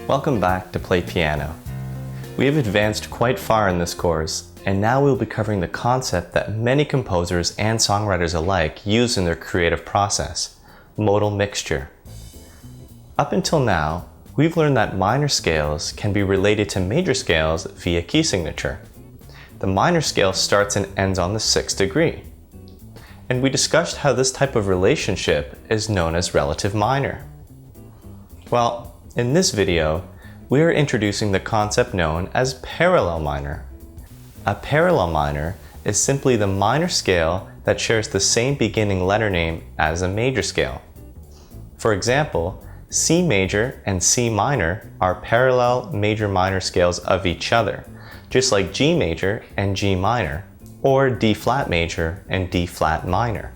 Welcome back to Play Piano. We have advanced quite far in this course, and now we'll be covering the concept that many composers and songwriters alike use in their creative process, modal mixture. Up until now, we've learned that minor scales can be related to major scales via key signature. The minor scale starts and ends on the 6th degree. And we discussed how this type of relationship is known as relative minor. Well, in this video, we are introducing the concept known as parallel minor. A parallel minor is simply the minor scale that shares the same beginning letter name as a major scale. For example, C major and C minor are parallel major-minor scales of each other, just like G major and G minor, or D flat major and D flat minor.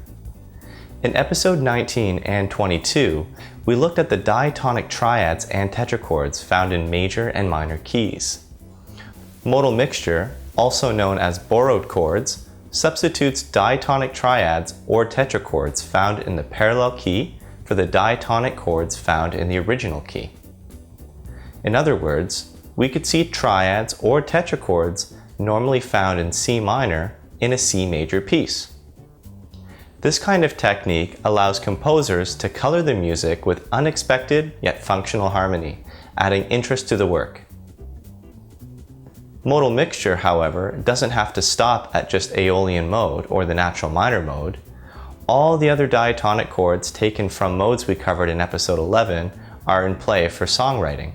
In episode 19 and 22, we looked at the diatonic triads and tetrachords found in major and minor keys. Modal mixture, also known as borrowed chords, substitutes diatonic triads or tetrachords found in the parallel key for the diatonic chords found in the original key. In other words, we could see triads or tetrachords normally found in C minor in a C major piece. This kind of technique allows composers to color the music with unexpected yet functional harmony, adding interest to the work. Modal mixture, however, doesn't have to stop at just Aeolian mode or the natural minor mode. All the other diatonic chords taken from modes we covered in episode 11 are in play for songwriting.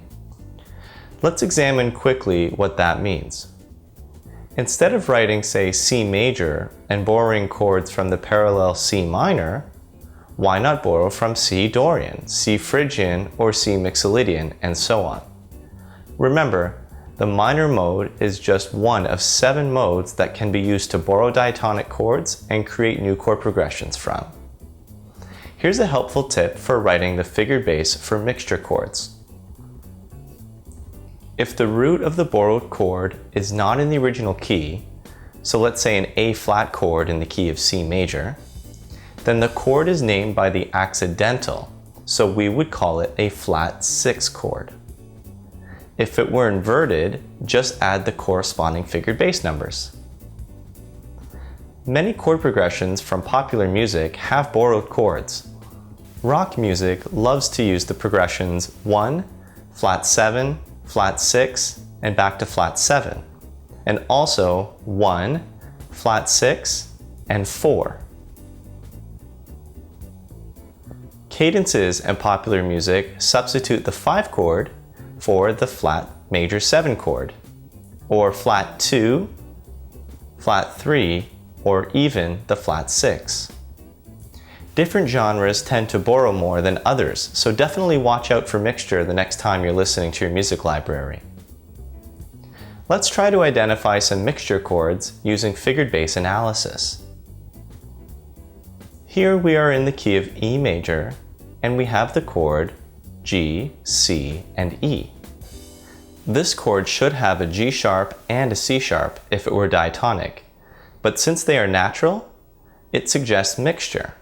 Let's examine quickly what that means. Instead of writing, say, C major and borrowing chords from the parallel C minor, why not borrow from C Dorian, C Phrygian, or C Mixolydian, and so on? Remember, the minor mode is just one of 7 modes that can be used to borrow diatonic chords and create new chord progressions from. Here's a helpful tip for writing the figured bass for mixture chords. If the root of the borrowed chord is not in the original key, so let's say an A flat chord in the key of C major, then the chord is named by the accidental, so we would call it a flat 6 chord. If it were inverted, just add the corresponding figured bass numbers. Many chord progressions from popular music have borrowed chords. Rock music loves to use the progressions 1, flat 7, flat 6, and back to flat 7, and also 1, flat 6, and 4. Cadences in popular music substitute the 5 chord for the flat major 7 chord, or flat 2, flat 3, or even the flat 6. Different genres tend to borrow more than others, so definitely watch out for mixture the next time you're listening to your music library. Let's try to identify some mixture chords using figured bass analysis. Here we are in the key of E major, and we have the chord G, C, and E. This chord should have a G sharp and a C sharp if it were diatonic, but since they are natural, it suggests mixture.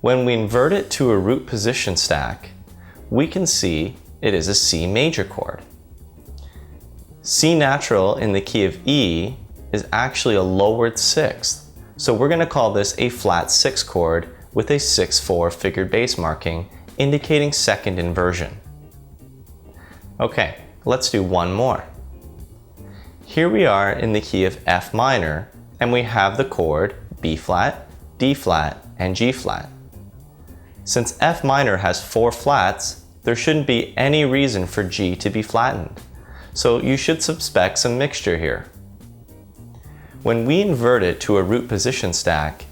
When we invert it to a root position stack, we can see it is a C major chord. C natural in the key of E is actually a lowered 6th, so we're going to call this a flat 6 chord with a 6/4 figured bass marking, indicating second inversion. Okay, let's do one more. Here we are in the key of F minor, and we have the chord B flat, D flat, and G flat. Since F minor has 4 flats, there shouldn't be any reason for G to be flattened, so you should suspect some mixture here. When we invert it to a root position stack,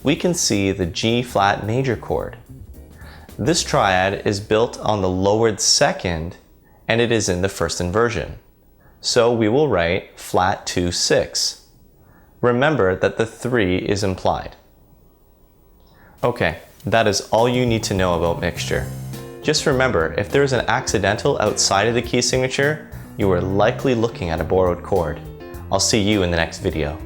we can see the G flat major chord. This triad is built on the lowered 2nd, and it is in the first inversion, so we will write flat 2, 6. Remember that the 3 is implied. Okay. That is all you need to know about mixture. Just remember, if there is an accidental outside of the key signature, you are likely looking at a borrowed chord. I'll see you in the next video.